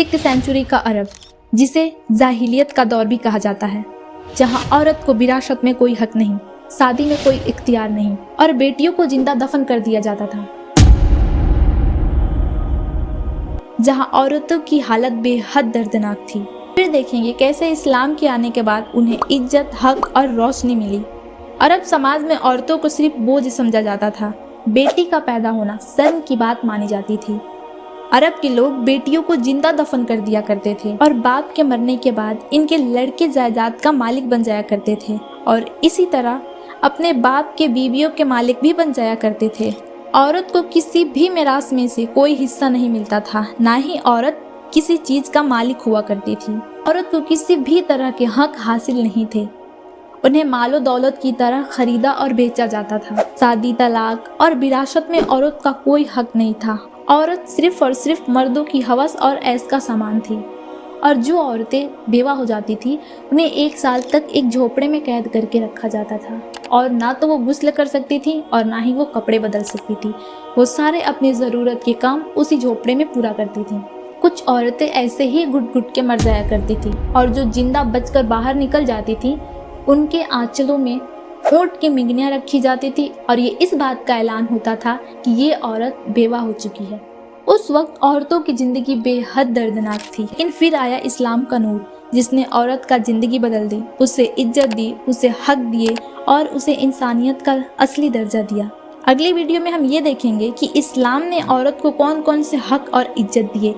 Six century का अरब, जिसे जाहिलियत का दौर भी कहा जाता है, जहां औरत को विरासत में कोई हक नहीं, शादी में कोई इख्तियार नहीं और बेटियों को जिंदा दफन कर दिया जाता था, जहां औरतों की हालत बेहद दर्दनाक थी। फिर देखेंगे कैसे इस्लाम के आने के बाद उन्हें इज्जत, हक और रोशनी मिली। अरब समाज में औरतों को सिर्फ बोझ समझा जाता था, बेटी का पैदा होना शर्म की बात मानी जाती थी। अरब के लोग बेटियों को जिंदा दफन कर दिया करते थे और बाप के मरने के बाद इनके लड़के जायदाद का मालिक बन जाया करते थे और इसी तरह अपने बाप के बीवियों के मालिक भी बन जाया करते थे। औरत को किसी भी मिरास में से कोई हिस्सा नहीं मिलता था, ना ही औरत किसी चीज का मालिक हुआ करती थी। औरत को किसी भी तरह के हक हासिल नहीं थे, उन्हें मालो दौलत की तरह खरीदा और बेचा जाता था। शादी, तलाक और विरासत में औरत का कोई हक नहीं था। औरत सिर्फ और सिर्फ मर्दों की हवस और ऐश का सामान थी और जो औरतें बेवा हो जाती थी उन्हें 1 साल तक एक झोपड़े में कैद करके रखा जाता था और ना तो वो गुस्ल कर सकती थी और ना ही वो कपड़े बदल सकती थी। वो सारे अपनी ज़रूरत के काम उसी झोपड़े में पूरा करती थी। कुछ औरतें ऐसे ही घुट घुट के मर जाया करती थी और जो जिंदा बचकर बाहर निकल जाती थी उनके आंचलों में होठ की मिंगनियाँ रखी जाती थी और ये इस बात का ऐलान होता था कि ये औरत बेवा हो चुकी है। उस वक्त औरतों की जिंदगी बेहद दर्दनाक थी, लेकिन फिर आया इस्लाम का नूर, जिसने औरत का जिंदगी बदल दी, उसे इज्जत दी, उसे हक दिए और उसे इंसानियत का असली दर्जा दिया। अगली वीडियो में हम ये देखेंगे कि इस्लाम ने औरत को कौन कौन से हक और इज्जत दिए